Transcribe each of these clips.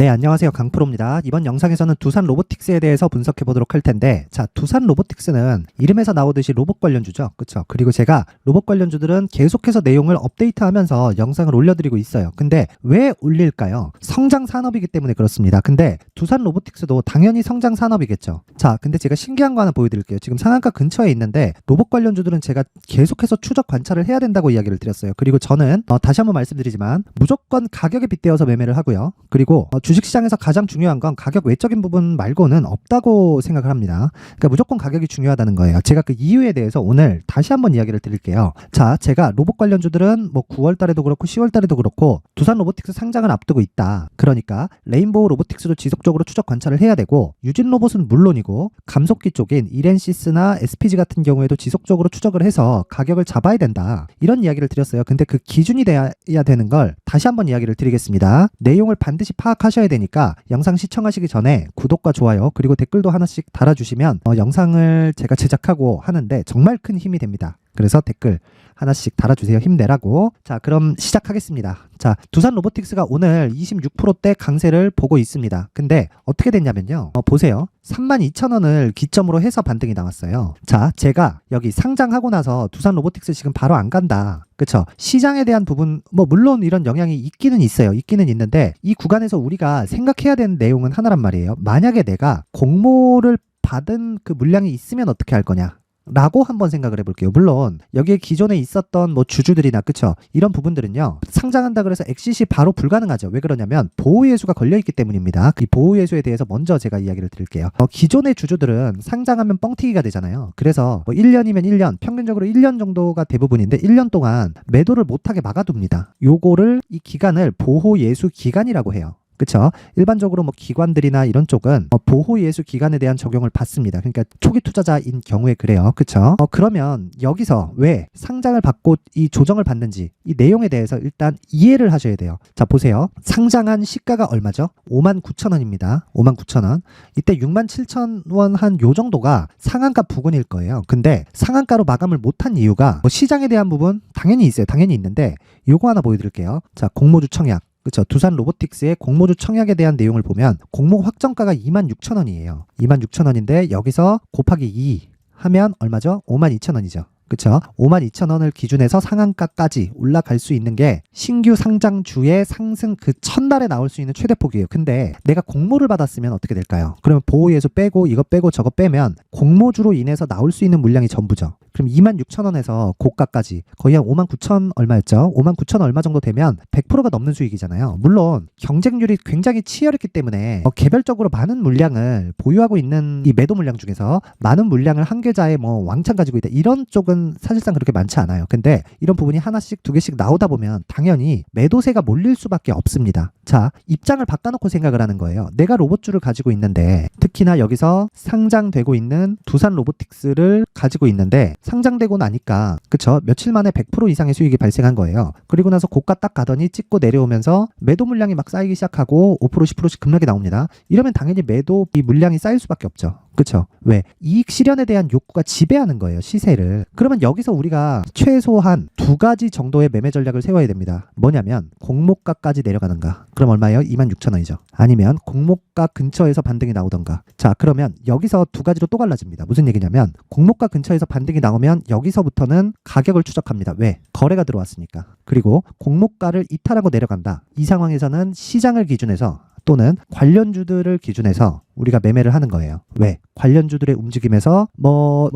네, 안녕하세요. 강프로입니다. 이번 영상에서는 두산 로보틱스에 대해서 분석해 보도록 할 텐데, 자, 두산 로보틱스는 이름에서 나오듯이 로봇 관련주죠. 그쵸? 그리고 제가 로봇 관련주들은 계속해서 내용을 업데이트하면서 영상을 올려드리고 있어요. 근데 왜 올릴까요? 성장 산업이기 때문에 그렇습니다. 근데 두산 로보틱스도 당연히 성장 산업이겠죠. 자, 근데 제가 신기한 거 하나 보여드릴게요. 지금 상한가 근처에 있는데 로봇 관련주들은 제가 계속해서 추적 관찰을 해야 된다고 이야기를 드렸어요. 그리고 저는 다시 한번 말씀드리지만 무조건 가격에 빗대어서 매매를 하고요. 그리고 주식시장에서 가장 중요한 건 가격 외적인 부분 말고는 없다고 생각을 합니다. 그러니까 무조건 가격이 중요하다는 거예요. 제가 그 이유에 대해서 오늘 다시 한번 이야기를 드릴게요. 자, 제가 로봇 관련주들은 뭐 9월 달에도 그렇고 10월 달에도 그렇고 두산 로보틱스 상장을 앞두고 있다. 그러니까 레인보우 로보틱스도 지속적으로 추적 관찰을 해야 되고 유진 로봇은 물론이고 감속기 쪽인 이렌시스나 SPG 같은 경우에도 지속적으로 추적을 해서 가격을 잡아야 된다. 이런 이야기를 드렸어요. 근데 그 기준이 돼야 되는 걸 다시 한번 이야기를 드리겠습니다. 내용을 반드시 파악하셔야 되니까 영상 시청하시기 전에 구독과 좋아요 그리고 댓글도 하나씩 달아주시면 영상을 제가 제작하고 하는데 정말 큰 힘이 됩니다. 그래서 댓글 하나씩 달아주세요. 힘내라고. 자, 그럼 시작하겠습니다. 자, 두산 로보틱스가 오늘 26%대 강세를 보고 있습니다. 근데 어떻게 됐냐면요. 보세요. 32,000원을 기점으로 해서 반등이 나왔어요. 자, 제가 여기 상장하고 나서 두산 로보틱스 지금 바로 안 간다. 그쵸? 시장에 대한 부분, 물론 이런 영향이 있기는 있어요. 있기는 있는데 이 구간에서 우리가 생각해야 되는 내용은 하나란 말이에요. 만약에 내가 공모를 받은 그 물량이 있으면 어떻게 할 거냐? 라고 한번 생각을 해볼게요. 물론 여기에 기존에 있었던 주주들이나 그쵸 이런 부분들은요 상장한다 그래서 엑시시 바로 불가능하죠. 왜 그러냐면 보호예수가 걸려있기 때문입니다. 이 보호예수에 대해서 먼저 제가 이야기를 드릴게요. 기존의 주주들은 상장하면 뻥튀기가 되잖아요. 그래서 1년이면 1년 평균적으로 1년 정도가 대부분인데 1년 동안 매도를 못하게 막아둡니다. 요거를 이 기간을 보호예수 기간이라고 해요. 그쵸? 일반적으로 기관들이나 이런 쪽은 보호예수 기간에 대한 적용을 받습니다. 그러니까 초기 투자자인 경우에 그래요. 그쵸? 그러면 여기서 왜 상장을 받고 이 조정을 받는지 이 내용에 대해서 일단 이해를 하셔야 돼요. 자, 보세요. 상장한 시가가 얼마죠? 59,000원입니다. 59,000원. 이때 67,000원 한 요 정도가 상한가 부근일 거예요. 근데 상한가로 마감을 못한 이유가 시장에 대한 부분 당연히 있어요. 당연히 있는데 요거 하나 보여드릴게요. 자, 공모주 청약. 그렇죠. 두산 로보틱스의 공모주 청약에 대한 내용을 보면 공모 확정가가 26,000원이에요. 26,000원인데 여기서 곱하기 2 하면 얼마죠? 52,000원이죠. 그쵸? 52,000원을 기준해서 상한가까지 올라갈 수 있는 게 신규 상장주의 상승 그 첫날에 나올 수 있는 최대폭이에요. 근데 내가 공모를 받았으면 어떻게 될까요? 그러면 보호예수 빼고 이거 빼고 저거 빼면 공모주로 인해서 나올 수 있는 물량이 전부죠. 그럼 26,000원에서 고가까지 거의 한 59,000 얼마였죠? 59,000 얼마 정도 되면 100%가 넘는 수익이잖아요. 물론 경쟁률이 굉장히 치열했기 때문에 개별적으로 많은 물량을 보유하고 있는 이 매도 물량 중에서 많은 물량을 한 계좌에 왕창 가지고 있다. 이런 쪽은 사실상 그렇게 많지 않아요. 근데 이런 부분이 하나씩 두 개씩 나오다 보면 당연히 매도세가 몰릴 수밖에 없습니다. 자, 입장을 바꿔놓고 생각을 하는 거예요. 내가 로봇주를 가지고 있는데 특히나 여기서 상장되고 있는 두산 로보틱스를 가지고 있는데 상장되고 나니까 그쵸 며칠 만에 100% 이상의 수익이 발생한 거예요. 그리고 나서 고가 딱 가더니 찍고 내려오면서 매도 물량이 막 쌓이기 시작하고 5% 10%씩 급락이 나옵니다. 이러면 당연히 매도 이 물량이 쌓일 수밖에 없죠. 그쵸? 왜? 이익 실현에 대한 욕구가 지배하는 거예요. 시세를. 그러면 여기서 우리가 최소한 두 가지 정도의 매매 전략을 세워야 됩니다. 뭐냐면 공모가까지 내려가는가. 그럼 얼마예요? 26,000원이죠. 아니면 공모가 근처에서 반등이 나오던가. 자, 그러면 여기서 두 가지로 또 갈라집니다. 무슨 얘기냐면 공모가 근처에서 반등이 나오면 여기서부터는 가격을 추적합니다. 왜? 거래가 들어왔으니까. 그리고 공모가를 이탈하고 내려간다. 이 상황에서는 시장을 기준해서 또는 관련주들을 기준해서 우리가 매매를 하는 거예요. 왜? 관련주들의 움직임에서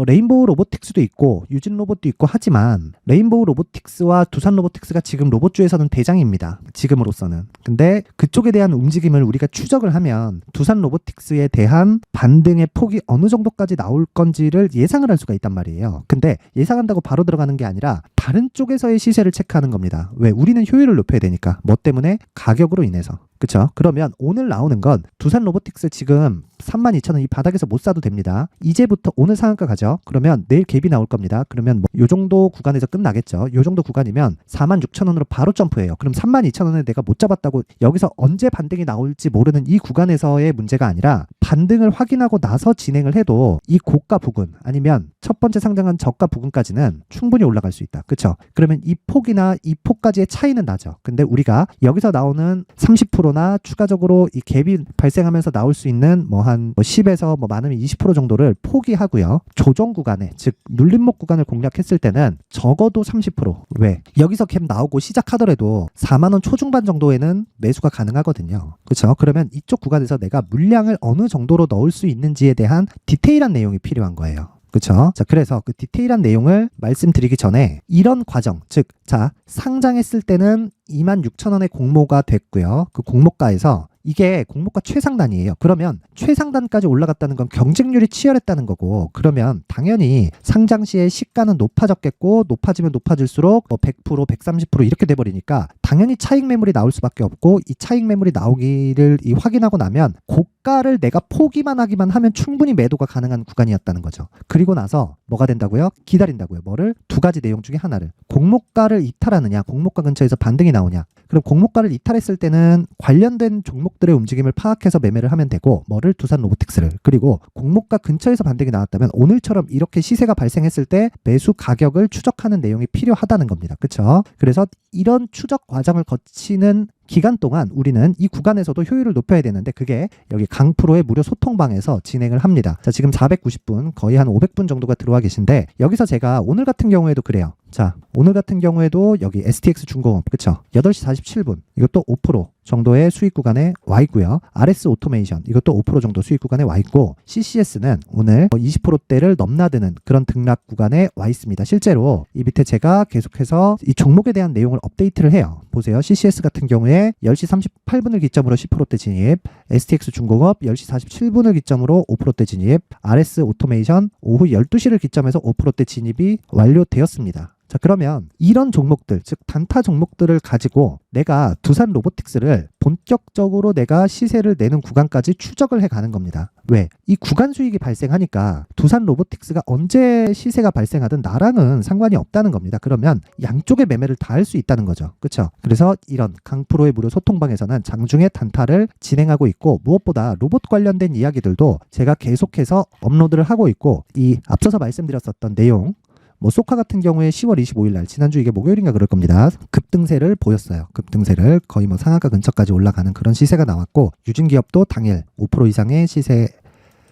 레인보우 로보틱스도 있고 유진 로봇도 있고 하지만 레인보우 로보틱스와 두산 로보틱스가 지금 로봇주에서는 대장입니다. 지금으로서는. 근데 그쪽에 대한 움직임을 우리가 추적을 하면 두산 로보틱스에 대한 반등의 폭이 어느 정도까지 나올 건지를 예상을 할 수가 있단 말이에요. 근데 예상한다고 바로 들어가는 게 아니라 다른 쪽에서의 시세를 체크하는 겁니다. 왜? 우리는 효율을 높여야 되니까. 뭐 때문에? 가격으로 인해서. 그쵸? 그러면 오늘 나오는 건 두산 로보틱스 지금 32,000원 이 바닥에서 못 사도 됩니다. 이제부터 오늘 상한가 가죠. 그러면 내일 갭이 나올 겁니다. 그러면 요 정도 구간에서 끝나겠죠. 요 정도 구간이면 46,000원으로 바로 점프해요. 그럼 32,000원에 내가 못 잡았다고 여기서 언제 반등이 나올지 모르는 이 구간에서의 문제가 아니라 반등을 확인하고 나서 진행을 해도 이 고가 부근 아니면 첫 번째 상장한 저가 부근까지는 충분히 올라갈 수 있다. 그쵸? 그러면 이 폭이나 이 폭까지의 차이는 나죠. 근데 우리가 여기서 나오는 30%나 추가적으로 이 갭이 발생하면서 나올 수 있는 뭐 한 10에서 뭐 많으면 20% 정도를 포기하고요. 조정 구간에, 즉 눌림목 구간을 공략했을 때는 적어도 30%. 왜? 여기서 갭 나오고 시작하더라도 4만 원 초중반 정도에는 매수가 가능하거든요. 그렇죠? 그러면 이쪽 구간에서 내가 물량을 어느 정도로 넣을 수 있는지에 대한 디테일한 내용이 필요한 거예요. 그렇죠? 자, 그래서 그 디테일한 내용을 말씀드리기 전에 이런 과정, 즉, 자, 상장했을 때는 26,000원의 공모가 됐고요. 그 공모가에서 이게 공모가 최상단이에요. 그러면 최상단까지 올라갔다는 건 경쟁률이 치열했다는 거고, 그러면 당연히 상장 시에 시가는 높아졌겠고, 높아지면 높아질수록 뭐 100%, 130% 이렇게 돼버리니까 당연히 차익 매물이 나올 수밖에 없고, 이 차익 매물이 나오기를 확인하고 나면 고가를 내가 포기만 하기만 하면 충분히 매도가 가능한 구간이었다는 거죠. 그리고 나서 뭐가 된다고요? 기다린다고요. 뭐를? 두 가지 내용 중에 하나를. 공모가를 이탈하느냐, 공모가 근처에서 반등이 나오냐. 그럼 공모가를 이탈했을 때는 관련된 종목들의 움직임을 파악해서 매매를 하면 되고, 뭐를? 두산 로보틱스를. 그리고 공모가 근처에서 반등이 나왔다면 오늘처럼 이렇게 시세가 발생했을 때 매수 가격을 추적하는 내용이 필요하다는 겁니다. 그렇죠? 그래서 이런 추적 과정을 거치는 기간 동안 우리는 이 구간에서도 효율을 높여야 되는데, 그게 여기 강프로의 무료 소통방에서 진행을 합니다. 자, 지금 490분, 거의 한 500분 정도가 들어와 계신데, 여기서 제가 오늘 같은 경우에도 그래요. 자, 오늘 같은 경우에도 여기 STX 중공업, 그쵸? 8시 47분, 이것도 5% 정도의 수익 구간에 와 있고요. RS 오토메이션, 이것도 5% 정도 수익 구간에 와 있고, CCS는 오늘 20%대를 넘나드는 그런 등락 구간에 와 있습니다. 실제로 이 밑에 제가 계속해서 이 종목에 대한 내용을 업데이트를 해요. 보세요. CCS 같은 경우에 10시 38분을 기점으로 10%대 진입, STX 중공업 10시 47분을 기점으로 5%대 진입, RS 오토메이션 오후 12시를 기점해서 5%대 진입이 완료되었습니다. 자, 그러면 이런 종목들, 즉 단타 종목들을 가지고 내가 두산 로보틱스를 본격적으로 내가 시세를 내는 구간까지 추적을 해가는 겁니다. 왜? 이 구간 수익이 발생하니까 두산 로보틱스가 언제 시세가 발생하든 나랑은 상관이 없다는 겁니다. 그러면 양쪽의 매매를 다 할 수 있다는 거죠. 그렇죠? 그래서 이런 강프로의 무료 소통방에서는 장중에 단타를 진행하고 있고, 무엇보다 로봇 관련된 이야기들도 제가 계속해서 업로드를 하고 있고, 이 앞서서 말씀드렸었던 내용, 뭐 소카 같은 경우에 10월 25일 날, 지난주 이게 목요일인가 그럴 겁니다. 급등세를 보였어요. 급등세를 거의 뭐 상한가 근처까지 올라가는 그런 시세가 나왔고, 유진기업도 당일 5% 이상의 시세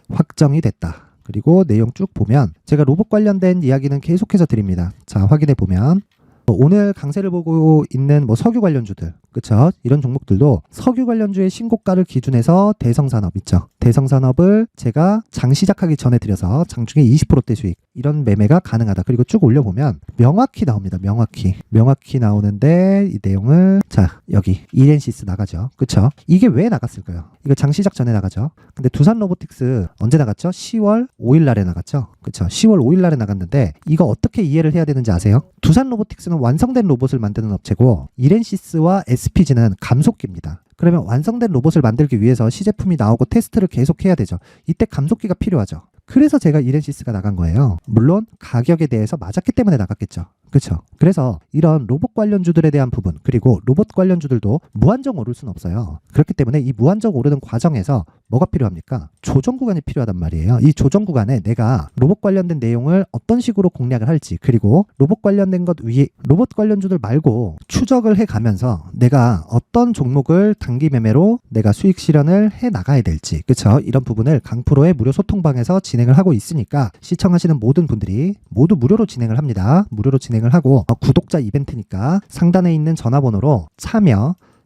확정이 됐다. 그리고 내용 쭉 보면 제가 로봇 관련된 이야기는 계속해서 드립니다. 자, 확인해 보면 오늘 강세를 보고 있는 뭐 석유 관련주들, 그쵸? 이런 종목들도 석유 관련주의 신고가를 기준해서 대성산업 있죠. 대성산업을 제가 장 시작하기 전에 드려서 장중에 20%대 수익, 이런 매매가 가능하다. 그리고 쭉 올려보면 명확히 나옵니다. 명확히 나오는데 이 내용을, 자, 여기 이렌시스 나가죠. 그쵸? 이게 왜 나갔을까요? 이거 장 시작 전에 나가죠. 근데 두산 로보틱스 언제 나갔죠? 10월 5일 날에 나갔죠. 그쵸? 10월 5일 날에 나갔는데 이거 어떻게 이해를 해야 되는지 아세요? 두산 로보틱스는 완성된 로봇을 만드는 업체고, 이렌시스와 SPG는 감속기입니다. 그러면 완성된 로봇을 만들기 위해서 시제품이 나오고 테스트를 계속 해야 되죠. 이때 감속기가 필요하죠. 그래서 제가 이렌시스가 나간 거예요. 물론 가격에 대해서 맞았기 때문에 나갔겠죠. 그렇죠? 그래서 이런 로봇 관련주들에 대한 부분, 그리고 로봇 관련주들도 무한정 오를 수는 없어요. 그렇기 때문에 이 무한정 오르는 과정에서 뭐가 필요합니까? 조정 구간이 필요하단 말이에요. 이 조정 구간에 내가 로봇 관련된 내용을 어떤 식으로 공략을 할지, 그리고 로봇 관련된 것 위에 로봇 관련주들 말고 추적을 해가면서 내가 어떤 종목을 단기 매매로 내가 수익 실현을 해 나가야 될지, 그렇죠? 이런 부분을 강프로의 무료 소통방에서 진행을 하고 있으니까 시청하시는 모든 분들이 모두 무료로 진행을 합니다. 무료로 진행을 하고, 구독자 이벤트니까 상단에 있는 전화번호로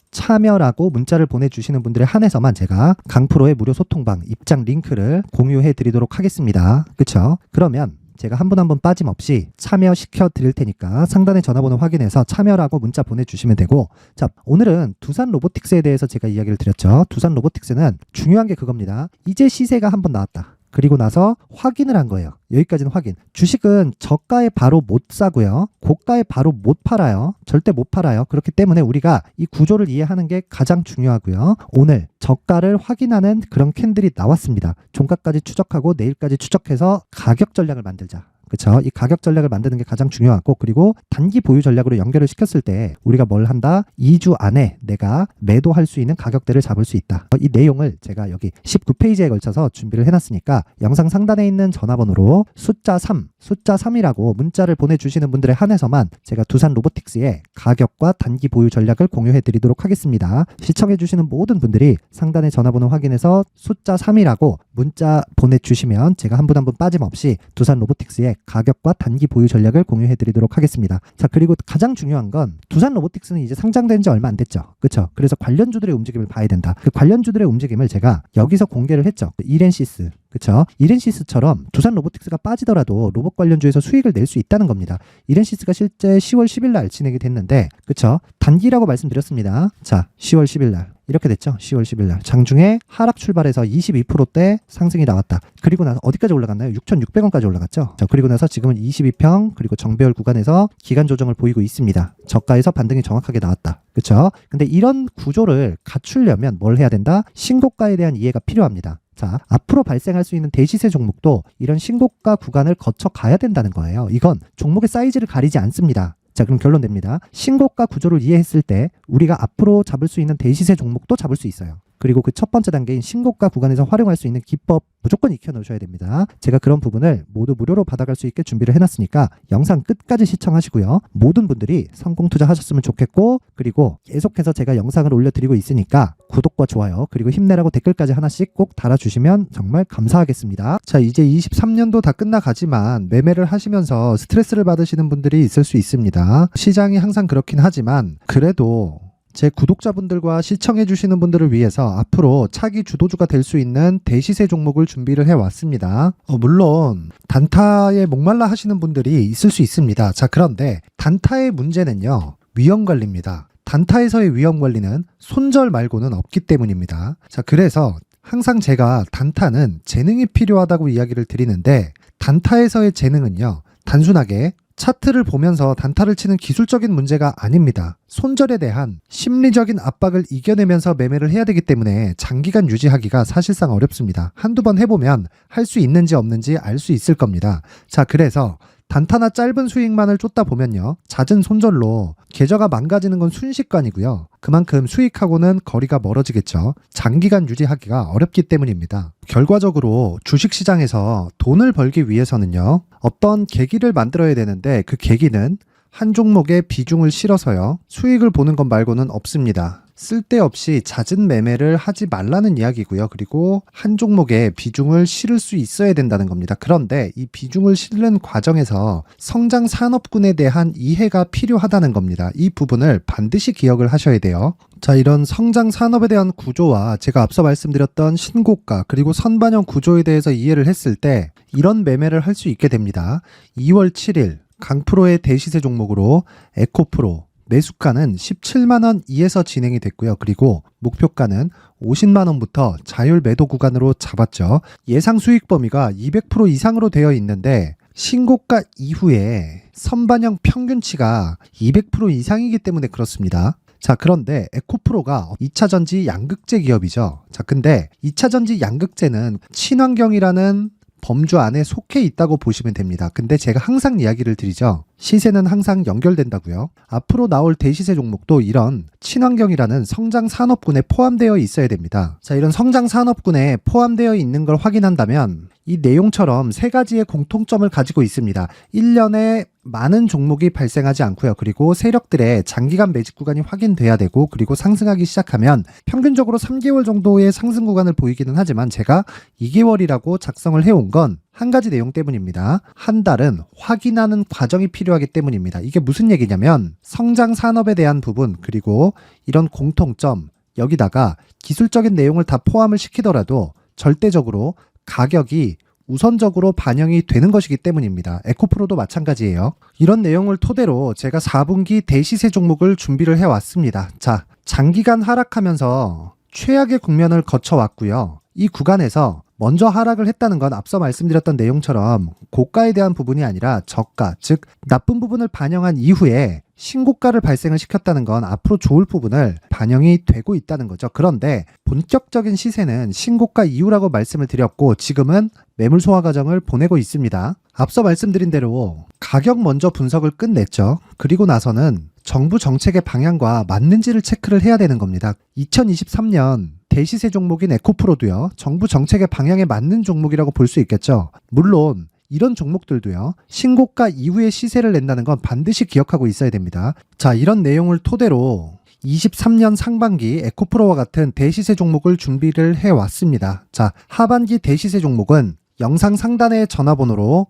참여라고 문자를 보내주시는 분들에 한해서만 제가 강프로의 무료 소통방 입장 링크를 공유해 드리도록 하겠습니다. 그쵸? 그러면 제가 한 분 한 분 빠짐없이 참여시켜 드릴 테니까 상단의 전화번호 확인해서 참여라고 문자 보내주시면 되고, 자, 오늘은 두산 로보틱스에 대해서 제가 이야기를 드렸죠. 두산 로보틱스는 중요한 게 그겁니다. 이제 시세가 한번 나왔다. 그리고 나서 확인을 한 거예요. 여기까지는 확인. 주식은 저가에 바로 못 사고요. 고가에 바로 못 팔아요. 절대 못 팔아요. 그렇기 때문에 우리가 이 구조를 이해하는 게 가장 중요하고요. 오늘 저가를 확인하는 그런 캔들이 나왔습니다. 종가까지 추적하고 내일까지 추적해서 가격 전략을 만들자. 그쵸? 이 가격 전략을 만드는 게 가장 중요하고, 그리고 단기 보유 전략으로 연결을 시켰을 때 우리가 뭘 한다? 2주 안에 내가 매도할 수 있는 가격대를 잡을 수 있다. 이 내용을 제가 여기 19페이지에 걸쳐서 준비를 해놨으니까 영상 상단에 있는 전화번호로 숫자 3이라고 문자를 보내주시는 분들에 한해서만 제가 두산 로보틱스의 가격과 단기 보유 전략을 공유해 드리도록 하겠습니다. 시청해주시는 모든 분들이 상단의 전화번호 확인해서 숫자 3이라고 문자 보내주시면 제가 한 분 한 분 빠짐없이 두산 로보틱스의 가격과 단기 보유 전략을 공유해 드리도록 하겠습니다. 자, 그리고 가장 중요한 건 두산 로보틱스는 이제 상장된 지 얼마 안 됐죠. 그쵸? 그래서 관련주들의 움직임을 봐야 된다. 그 관련주들의 움직임을 제가 여기서 공개를 했죠. 이렌시스. 그쵸? 이렌시스처럼 두산 로보틱스가 빠지더라도 로봇 관련주에서 수익을 낼 수 있다는 겁니다. 이렌시스가 실제 10월 10일 날 진행이 됐는데, 그쵸? 단기라고 말씀드렸습니다. 자, 10월 10일 날. 이렇게 됐죠. 10월 10일 날. 장중에 하락 출발해서 22%대 상승이 나왔다. 그리고 나서 어디까지 올라갔나요? 6,600원까지 올라갔죠. 자, 그리고 나서 지금은 22평 그리고 정배열 구간에서 기간 조정을 보이고 있습니다. 저가에서 반등이 정확하게 나왔다. 그렇죠? 근데 이런 구조를 갖추려면 뭘 해야 된다? 신고가에 대한 이해가 필요합니다. 자, 앞으로 발생할 수 있는 대시세 종목도 이런 신고가 구간을 거쳐 가야 된다는 거예요. 이건 종목의 사이즈를 가리지 않습니다. 자, 그럼 결론 됩니다. 신고가 구조를 이해했을 때 우리가 앞으로 잡을 수 있는 대시세 종목도 잡을 수 있어요. 그리고 그 첫 번째 단계인 신고가 구간에서 활용할 수 있는 기법 무조건 익혀 놓으셔야 됩니다. 제가 그런 부분을 모두 무료로 받아갈 수 있게 준비를 해놨으니까 영상 끝까지 시청하시고요. 모든 분들이 성공 투자하셨으면 좋겠고, 그리고 계속해서 제가 영상을 올려드리고 있으니까 구독과 좋아요 그리고 힘내라고 댓글까지 하나씩 꼭 달아주시면 정말 감사하겠습니다. 자, 이제 23년도 다 끝나가지만 매매를 하시면서 스트레스를 받으시는 분들이 있을 수 있습니다. 시장이 항상 그렇긴 하지만 그래도 제 구독자분들과 시청해주시는 분들을 위해서 앞으로 차기 주도주가 될 수 있는 대시세 종목을 준비를 해왔습니다. 물론 단타에 목말라 하시는 분들이 있을 수 있습니다. 자, 그런데 단타의 문제는요, 위험관리입니다. 단타에서의 위험관리는 손절 말고는 없기 때문입니다. 자, 그래서 항상 제가 단타는 재능이 필요하다고 이야기를 드리는데, 단타에서의 재능은요, 단순하게 차트를 보면서 단타를 치는 기술적인 문제가 아닙니다. 손절에 대한 심리적인 압박을 이겨내면서 매매를 해야 되기 때문에 장기간 유지하기가 사실상 어렵습니다. 한두 번 해보면 할 수 있는지 없는지 알 수 있을 겁니다. 자, 그래서 단타나 짧은 수익만을 쫓다 보면요, 잦은 손절로 계좌가 망가지는 건 순식간이고요. 그만큼 수익하고는 거리가 멀어지겠죠. 장기간 유지하기가 어렵기 때문입니다. 결과적으로 주식시장에서 돈을 벌기 위해서는요, 어떤 계기를 만들어야 되는데 그 계기는 한 종목에 비중을 실어서요, 수익을 보는 것 말고는 없습니다. 쓸데없이 잦은 매매를 하지 말라는 이야기고요. 그리고 한 종목에 비중을 실을 수 있어야 된다는 겁니다. 그런데 이 비중을 실는 과정에서 성장 산업군에 대한 이해가 필요하다는 겁니다. 이 부분을 반드시 기억을 하셔야 돼요. 자, 이런 성장 산업에 대한 구조와 제가 앞서 말씀드렸던 신고가 그리고 선반영 구조에 대해서 이해를 했을 때 이런 매매를 할 수 있게 됩니다. 2월 7일 강프로의 대시세 종목으로 에코프로 매수가는 17만원 이에서 진행이 됐고요. 그리고 목표가는 50만원부터 자율 매도 구간으로 잡았죠. 예상 수익 범위가 200% 이상으로 되어 있는데 신고가 이후에 선반영 평균치가 200% 이상이기 때문에 그렇습니다. 자, 그런데 에코프로가 2차전지 양극재 기업이죠. 자, 근데 2차전지 양극재는 친환경이라는 범주 안에 속해 있다고 보시면 됩니다. 근데 제가 항상 이야기를 드리죠. 시세는 항상 연결된다고요. 앞으로 나올 대시세 종목도 이런 친환경이라는 성장 산업군에 포함되어 있어야 됩니다. 자, 이런 성장 산업군에 포함되어 있는 걸 확인한다면 이 내용처럼 세 가지의 공통점을 가지고 있습니다. 1년에 많은 종목이 발생하지 않고요. 그리고 세력들의 장기간 매집 구간이 확인돼야 되고, 그리고 상승하기 시작하면 평균적으로 3개월 정도의 상승 구간을 보이기는 하지만 제가 2개월이라고 작성을 해온 건 한 가지 내용 때문입니다. 한 달은 확인하는 과정이 필요하기 때문입니다. 이게 무슨 얘기냐면 성장 산업에 대한 부분 그리고 이런 공통점, 여기다가 기술적인 내용을 다 포함을 시키더라도 절대적으로 가격이 우선적으로 반영이 되는 것이기 때문입니다. 에코프로도 마찬가지예요. 이런 내용을 토대로 제가 4분기 대시세 종목을 준비를 해왔습니다. 자, 장기간 하락하면서 최악의 국면을 거쳐왔고요. 이 구간에서 먼저 하락을 했다는 건 앞서 말씀드렸던 내용처럼 고가에 대한 부분이 아니라 저가, 즉 나쁜 부분을 반영한 이후에 신고가를 발생을 시켰다는 건 앞으로 좋을 부분을 반영이 되고 있다는 거죠. 그런데 본격적인 시세는 신고가 이후라고 말씀을 드렸고 지금은 매물 소화 과정을 보내고 있습니다. 앞서 말씀드린 대로 가격 먼저 분석을 끝냈죠. 그리고 나서는 정부 정책의 방향과 맞는지를 체크를 해야 되는 겁니다. 2023년 대시세 종목인 에코프로도요, 정부 정책의 방향에 맞는 종목이라고 볼 수 있겠죠. 물론 이런 종목들도요, 신고가 이후에 시세를 낸다는 건 반드시 기억하고 있어야 됩니다. 자, 이런 내용을 토대로 23년 상반기 에코프로와 같은 대시세 종목을 준비를 해왔습니다. 자, 하반기 대시세 종목은 영상 상단의 전화번호로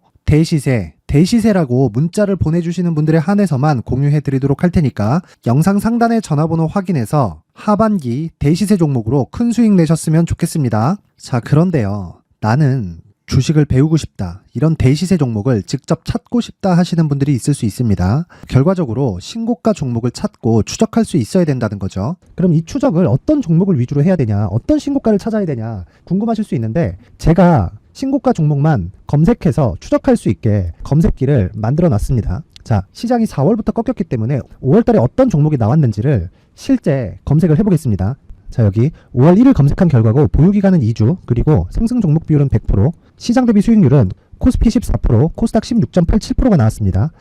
대시세라고 문자를 보내주시는 분들에 한해서만 공유해드리도록 할 테니까 영상 상단의 전화번호 확인해서 하반기 대시세 종목으로 큰 수익 내셨으면 좋겠습니다. 자, 그런데요, 나는 주식을 배우고 싶다, 이런 대시세 종목을 직접 찾고 싶다 하시는 분들이 있을 수 있습니다. 결과적으로 신고가 종목을 찾고 추적할 수 있어야 된다는 거죠. 그럼 이 추적을 어떤 종목을 위주로 해야 되냐, 어떤 신고가를 찾아야 되냐 궁금하실 수 있는데, 제가 신고가 종목만 검색해서 추적할 수 있게 검색기를 만들어 놨습니다. 자, 시장이 4월부터 꺾였기 때문에 5월달에 어떤 종목이 나왔는지를 실제 검색을 해보겠습니다. 자, 여기 5월 1일 검색한 결과고 보유기간은 2주, 그리고 상승 종목 비율은 100%, 시장 대비 수익률은 코스피 14%, 코스닥 16.87%가 나왔습니다.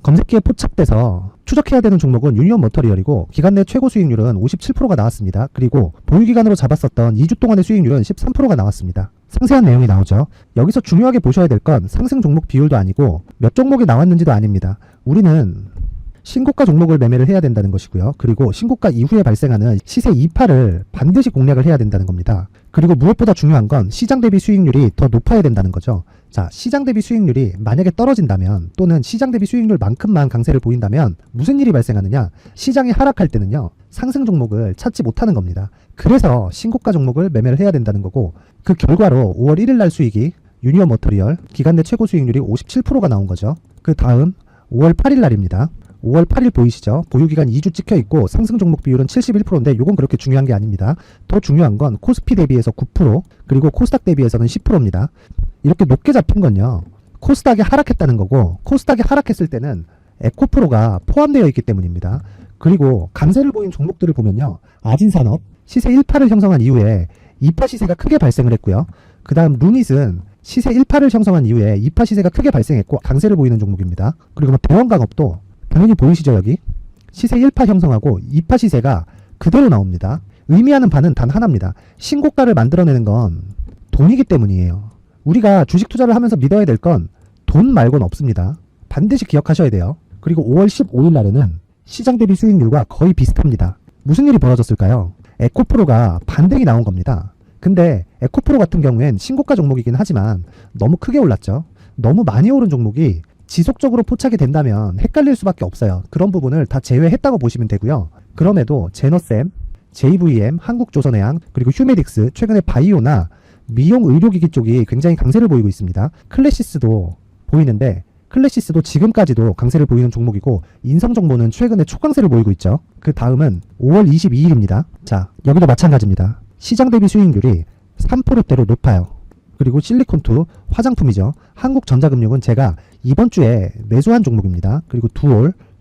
검색기에 포착돼서 추적해야 되는 종목은 유니온 머터리얼이고 기간 내 최고 수익률은 57%가 나왔습니다. 그리고 보유기간으로 잡았었던 2주 동안의 수익률은 13%가 나왔습니다. 상세한 내용이 나오죠. 여기서 중요하게 보셔야 될 건 상승 종목 비율도 아니고 몇 종목이 나왔는지도 아닙니다. 우리는 신고가 종목을 매매를 해야 된다는 것이고요. 그리고 신고가 이후에 발생하는 시세 이파를 반드시 공략을 해야 된다는 겁니다. 그리고 무엇보다 중요한 건 시장 대비 수익률이 더 높아야 된다는 거죠. 자, 시장 대비 수익률이 만약에 떨어진다면, 또는 시장 대비 수익률만큼만 강세를 보인다면 무슨 일이 발생하느냐? 시장이 하락할 때는요, 상승 종목을 찾지 못하는 겁니다. 그래서 신고가 종목을 매매를 해야 된다는 거고, 그 결과로 5월 1일 날 수익이 유니온 머터리얼 기간 내 최고 수익률이 57%가 나온 거죠. 그 다음 5월 8일 날입니다. 5월 8일 보이시죠? 보유기간 2주 찍혀 있고 상승 종목 비율은 71%인데 이건 그렇게 중요한 게 아닙니다. 더 중요한 건 코스피 대비해서 9%, 그리고 코스닥 대비해서는 10%입니다. 이렇게 높게 잡힌 건요, 코스닥이 하락했다는 거고, 코스닥이 하락했을 때는 에코프로가 포함되어 있기 때문입니다. 그리고 강세를 보인 종목들을 보면요, 아진산업 시세 1파를 형성한 이후에 2파 시세가 크게 발생을 했고요. 그 다음 루닛은 시세 1파를 형성한 이후에 2파 시세가 크게 발생했고 강세를 보이는 종목입니다. 그리고 대원강업도 당연히 보이시죠? 여기 시세 1파 형성하고 2파 시세가 그대로 나옵니다. 의미하는 바는 단 하나입니다. 신고가를 만들어내는 건 돈이기 때문이에요. 우리가 주식 투자를 하면서 믿어야 될 건 돈 말고는 없습니다. 반드시 기억하셔야 돼요. 그리고 5월 15일 날에는 시장 대비 수익률과 거의 비슷합니다. 무슨 일이 벌어졌을까요? 에코프로가 반등이 나온 겁니다. 근데 에코프로 같은 경우엔 신고가 종목이긴 하지만 너무 크게 올랐죠. 너무 많이 오른 종목이 지속적으로 포착이 된다면 헷갈릴 수밖에 없어요. 그런 부분을 다 제외했다고 보시면 되고요. 그럼에도 제너셈, JVM, 한국조선해양, 그리고 휴메딕스, 최근에 바이오나 미용 의료기기 쪽이 굉장히 강세를 보이고 있습니다. 클래시스도 보이는데, 클래시스도 지금까지도 강세를 보이는 종목이고, 인성정보는 최근에 초강세를 보이고 있죠. 그 다음은 5월 22일입니다. 자, 여기도 마찬가지입니다. 시장 대비 수익률이 3%대로 높아요. 그리고 실리콘투, 화장품이죠. 한국전자금융은 제가 이번 주에 매수한 종목입니다. 그리고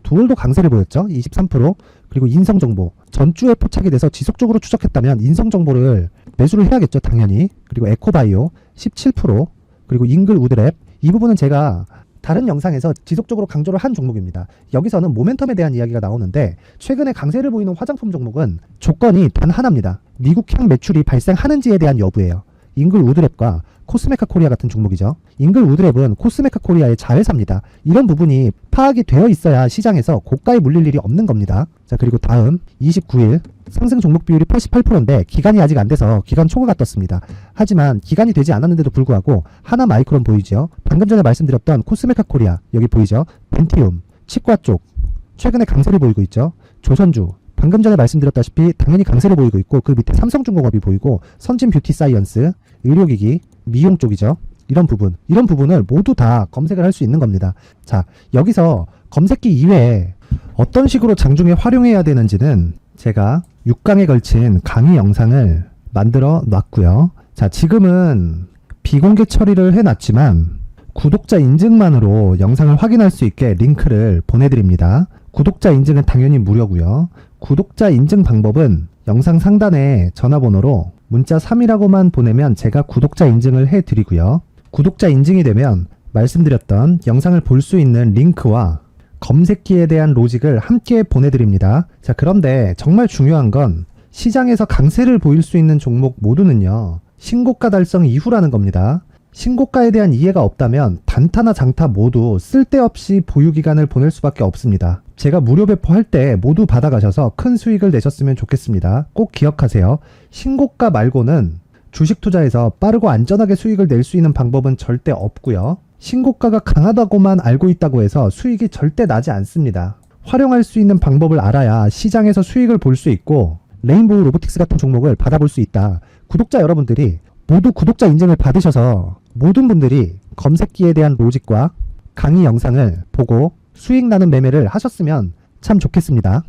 두올도 강세를 보였죠. 23%. 그리고 인성정보, 전주에 포착이 돼서 지속적으로 추적했다면 인성정보를 매수를 해야겠죠, 당연히. 그리고 에코바이오 17%. 그리고 잉글우드랩, 이 부분은 제가 다른 영상에서 지속적으로 강조를 한 종목입니다. 여기서는 모멘텀에 대한 이야기가 나오는데, 최근에 강세를 보이는 화장품 종목은 조건이 단 하나입니다. 미국향 매출이 발생하는지에 대한 여부예요. 잉글우드랩과 코스메카 코리아 같은 종목이죠. 잉글우드랩은 코스메카 코리아의 자회사입니다. 이런 부분이 파악이 되어 있어야 시장에서 고가에 물릴 일이 없는 겁니다. 자, 그리고 다음 29일 상승 종목 비율이 88%인데 기간이 아직 안 돼서 기간 초과가 떴습니다. 하지만 기간이 되지 않았는데도 불구하고 하나 마이크론 보이죠. 방금 전에 말씀드렸던 코스메카 코리아, 여기 보이죠. 벤티움, 치과 쪽 최근에 강세를 보이고 있죠. 조선주, 방금 전에 말씀드렸다시피 당연히 강세를 보이고 있고, 그 밑에 삼성중공업이 보이고, 선진 뷰티 사이언스, 의료기기, 미용 쪽이죠. 이런 부분을 모두 다 검색을 할 수 있는 겁니다. 자, 여기서 검색기 이외에 어떤 식으로 장중에 활용해야 되는지는 제가 6강에 걸친 강의 영상을 만들어 놨고요. 자, 지금은 비공개 처리를 해놨지만 구독자 인증만으로 영상을 확인할 수 있게 링크를 보내드립니다. 구독자 인증은 당연히 무료고요. 구독자 인증 방법은 영상 상단에 전화번호로 문자 3이라고만 보내면 제가 구독자 인증을 해드리고요. 구독자 인증이 되면 말씀드렸던 영상을 볼 수 있는 링크와 검색기에 대한 로직을 함께 보내드립니다. 자, 그런데 정말 중요한 건 시장에서 강세를 보일 수 있는 종목 모두는요, 신고가 달성 이후라는 겁니다. 신고가에 대한 이해가 없다면 단타나 장타 모두 쓸데없이 보유기간을 보낼 수밖에 없습니다. 제가 무료 배포할 때 모두 받아가셔서 큰 수익을 내셨으면 좋겠습니다. 꼭 기억하세요. 신고가 말고는 주식 투자에서 빠르고 안전하게 수익을 낼 수 있는 방법은 절대 없고요. 신고가가 강하다고만 알고 있다고 해서 수익이 절대 나지 않습니다. 활용할 수 있는 방법을 알아야 시장에서 수익을 볼 수 있고 레인보우 로보틱스 같은 종목을 받아볼 수 있다. 구독자 여러분들이 모두 구독자 인증을 받으셔서 모든 분들이 검색기에 대한 로직과 강의 영상을 보고 수익 나는 매매를 하셨으면 참 좋겠습니다.